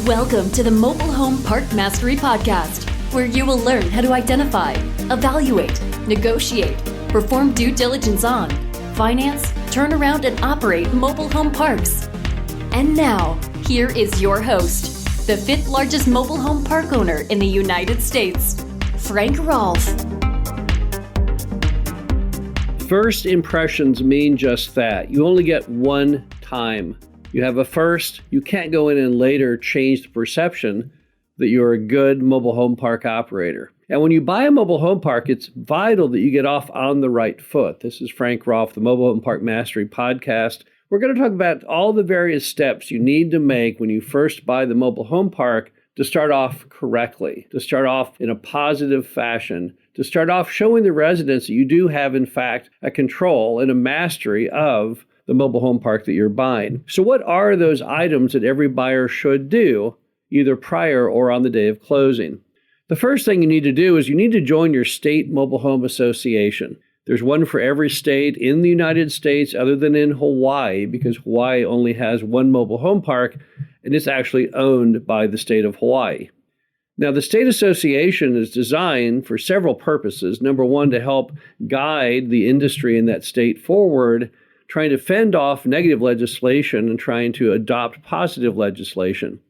Welcome to the Mobile Home Park Mastery Podcast, where you will learn how to identify, evaluate, negotiate, perform due diligence on, finance, turn around, and operate mobile home parks. And now, here is your host, the fifth largest mobile home park owner in the United States, Frank Rolfe. First impressions mean just that. You only get one time. You have a first, you can't go in and later change the perception that you're a good mobile home park operator. And when you buy a mobile home park, it's vital that you get off on the right foot. This is Frank Rolfe, the Mobile Home Park Mastery Podcast. We're going to talk about all the various steps you need to make when you first buy the mobile home park to start off correctly, to start off in a positive fashion, to start off showing the residents that you do have, in fact, a control and a mastery of the mobile home park that you're buying. So what are those items that every buyer should do, either prior or on the day of closing? The first thing you need to do is you need to join your state mobile home association. There's one for every state in the United States other than in Hawaii, because Hawaii only has one mobile home park, and it's actually owned by the state of Hawaii. Now, the state association is designed for several purposes. Number one, to help guide the industry in that state forward, trying to fend off negative legislation and trying to adopt positive legislation.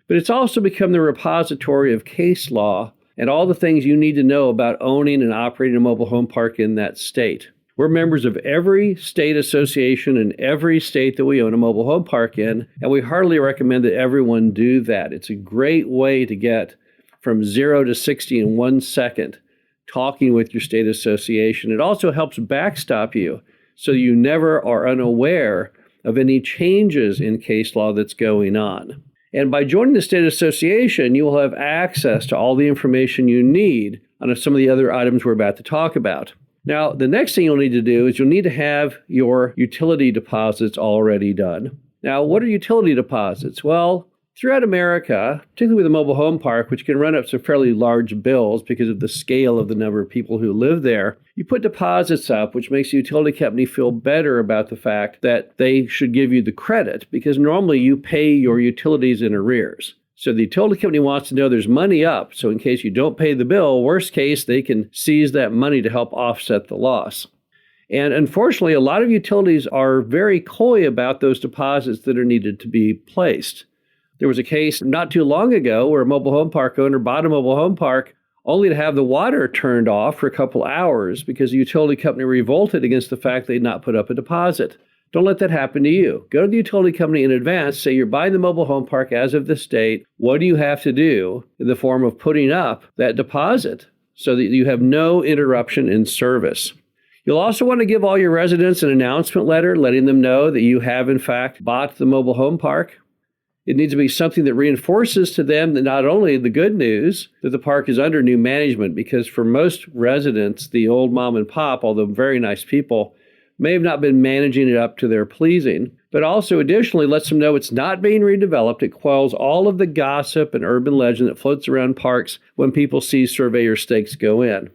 But it's also become the repository of case law and all the things you need to know about owning and operating a mobile home park in that state. We're members of every state association in every state that we own a mobile home park in, and we heartily recommend that everyone do that. It's a great way to get from 0 to 60 in 1 second talking with your state association. It also helps backstop you so you never are unaware of any changes in case law that's going on. And by joining the state association, you will have access to all the information you need on some of the other items we're about to talk about. Now, the next thing you'll need to do is you'll need to have your utility deposits already done. Now, what are utility deposits? Well, throughout America, particularly with a mobile home park, which can run up some fairly large bills because of the scale of the number of people who live there, you put deposits up, which makes the utility company feel better about the fact that they should give you the credit, because normally you pay your utilities in arrears. So the utility company wants to know there's money up, so in case you don't pay the bill, worst case, they can seize that money to help offset the loss. And unfortunately, a lot of utilities are very coy about those deposits that are needed to be placed. There was a case not too long ago where a mobile home park owner bought a mobile home park only to have the water turned off for a couple hours because the utility company revolted against the fact they'd not put up a deposit. Don't let that happen to you. Go to the utility company in advance, say you're buying the mobile home park as of this date. What do you have to do in the form of putting up that deposit so that you have no interruption in service? You'll also want to give all your residents an announcement letter letting them know that you have, in fact, bought the mobile home park. It needs to be something that reinforces to them that not only the good news that the park is under new management, because for most residents, the old mom and pop, although very nice people, may have not been managing it up to their pleasing, but also additionally lets them know it's not being redeveloped. It quells all of the gossip and urban legend that floats around parks when people see surveyor stakes go in.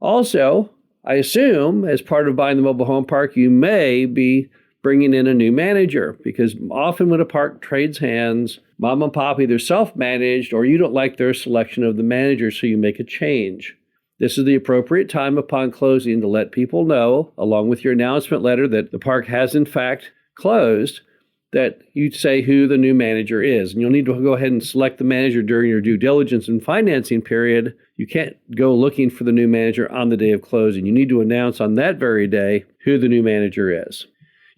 Also, I assume as part of buying the mobile home park, you may be bringing in a new manager, because often when a park trades hands, mom and pop either self-managed or you don't like their selection of the manager, so you make a change. This is the appropriate time upon closing to let people know, along with your announcement letter, that the park has in fact closed, that you say who the new manager is. And you'll need to go ahead and select the manager during your due diligence and financing period. You can't go looking for the new manager on the day of closing. You need to announce on that very day who the new manager is.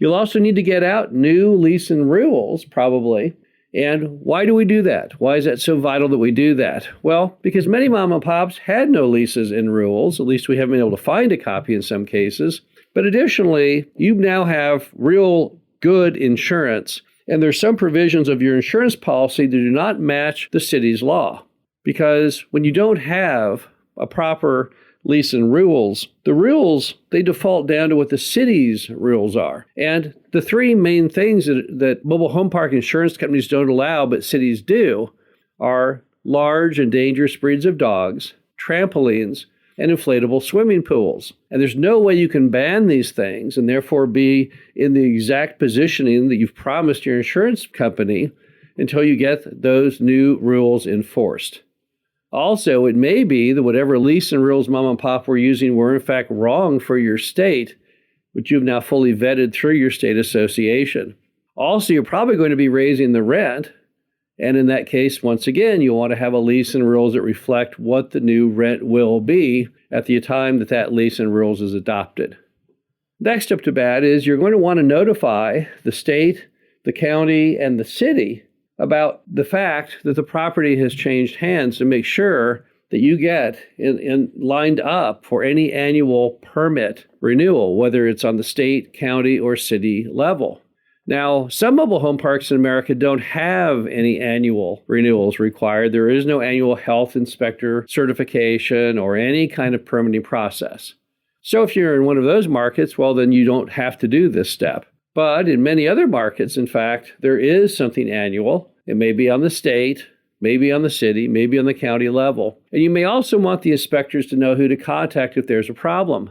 You'll also need to get out new lease and rules, probably. And why do we do that? Why is that so vital that we do that? Well, because many mom and pops had no leases and rules. At least we haven't been able to find a copy in some cases. But additionally, you now have real good insurance. And there's some provisions of your insurance policy that do not match the city's law. Because when you don't have a proper lease and rules, the rules, they default down to what the city's rules are. And the three main things that mobile home park insurance companies don't allow, but cities do, are large and dangerous breeds of dogs, trampolines, and inflatable swimming pools. And there's no way you can ban these things and therefore be in the exact positioning that you've promised your insurance company until you get those new rules enforced. Also, it may be that whatever lease and rules mom and pop were using were in fact wrong for your state, which you've now fully vetted through your state association. Also, you're probably going to be raising the rent, and in that case, once again, you'll want to have a lease and rules that reflect what the new rent will be at the time that that lease and rules is adopted. Next up to bat is you're going to want to notify the state, the county, and the city about the fact that the property has changed hands to make sure that you get lined up for any annual permit renewal, whether it's on the state, county, or city level. Now, some mobile home parks in America don't have any annual renewals required. There is no annual health inspector certification or any kind of permitting process. So if you're in one of those markets, well, then you don't have to do this step. But in many other markets, in fact, there is something annual. It may be on the state, maybe on the city, maybe on the county level. And you may also want the inspectors to know who to contact if there's a problem.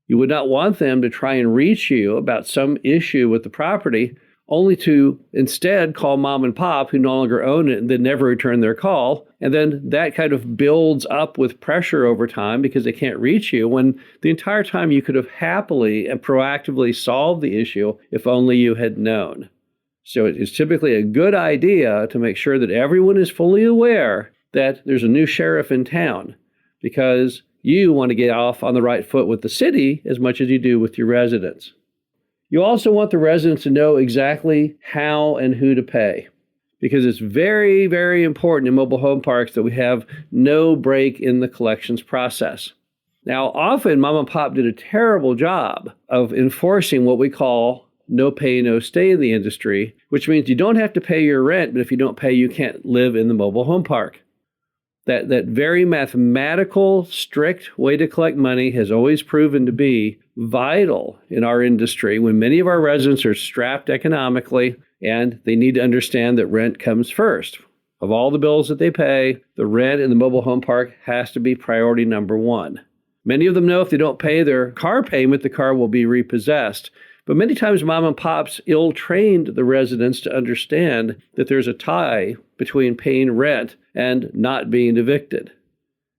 You would not want them to try and reach you about some issue with the property, only to instead call mom and pop who no longer own it and then never return their call. And then that kind of builds up with pressure over time because they can't reach you when the entire time you could have happily and proactively solved the issue if only you had known. So it's typically a good idea to make sure that everyone is fully aware that there's a new sheriff in town, because you want to get off on the right foot with the city as much as you do with your residents. You also want the residents to know exactly how and who to pay, because it's very, very important in mobile home parks that we have no break in the collections process. Now, often mom and pop did a terrible job of enforcing what we call no pay, no stay in the industry, which means you don't have to pay your rent, but if you don't pay, you can't live in the mobile home park. That very mathematical, strict way to collect money has always proven to be vital in our industry when many of our residents are strapped economically and they need to understand that rent comes first. Of all the bills that they pay, the rent in the mobile home park has to be priority number one. Many of them know if they don't pay their car payment, the car will be repossessed. But many times mom and pops ill-trained the residents to understand that there's a tie between paying rent and not being evicted.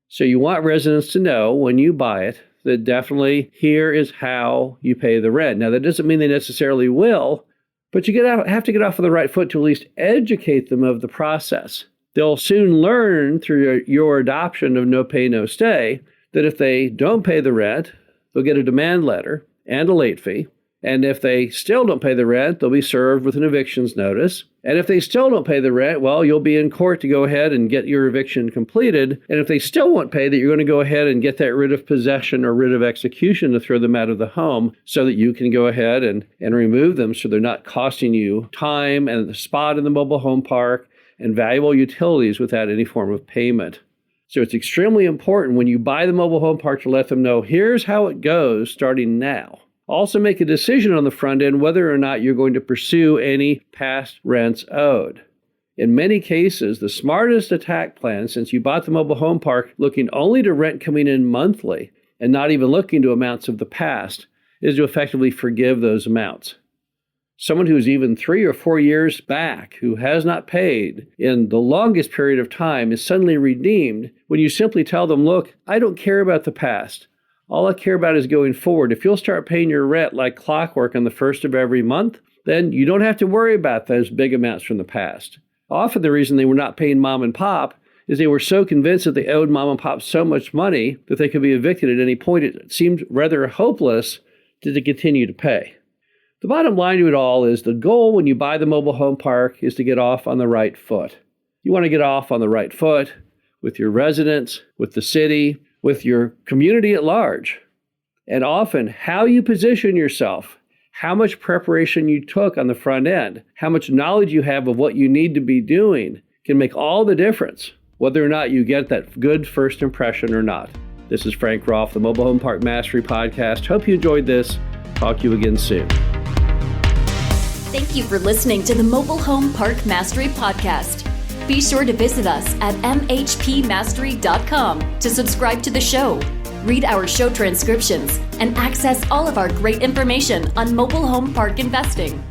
So you want residents to know when you buy it that definitely here is how you pay the rent. Now, that doesn't mean they necessarily will, but you have to get off on the right foot to at least educate them of the process. They'll soon learn through your adoption of no pay, no stay that if they don't pay the rent, they'll get a demand letter and a late fee. And if they still don't pay the rent, they'll be served with an evictions notice. And if they still don't pay the rent, well, you'll be in court to go ahead and get your eviction completed. And if they still won't pay, that you're going to go ahead and get that writ of possession or writ of execution to throw them out of the home so that you can go ahead and remove them so they're not costing you time and the spot in the mobile home park and valuable utilities without any form of payment. So it's extremely important when you buy the mobile home park to let them know, here's how it goes starting now. Also make a decision on the front end whether or not you're going to pursue any past rents owed. In many cases, the smartest attack plan, since you bought the mobile home park looking only to rent coming in monthly and not even looking to amounts of the past, is to effectively forgive those amounts. Someone who's even 3 or 4 years back, who has not paid in the longest period of time, is suddenly redeemed when you simply tell them, look, I don't care about the past. All I care about is going forward. If you'll start paying your rent like clockwork on the first of every month, then you don't have to worry about those big amounts from the past. Often the reason they were not paying mom and pop is they were so convinced that they owed mom and pop so much money that they could be evicted at any point. It seemed rather hopeless to continue to pay. The bottom line to it all is the goal when you buy the mobile home park is to get off on the right foot. You want to get off on the right foot with your residents, with the city, with your community at large. And often how you position yourself, how much preparation you took on the front end, how much knowledge you have of what you need to be doing can make all the difference, whether or not you get that good first impression or not. This is Frank Rolfe, the Mobile Home Park Mastery Podcast. Hope you enjoyed this. Talk to you again soon. Thank you for listening to the Mobile Home Park Mastery Podcast. Be sure to visit us at mhpmastery.com to subscribe to the show, read our show transcriptions, and access all of our great information on mobile home park investing.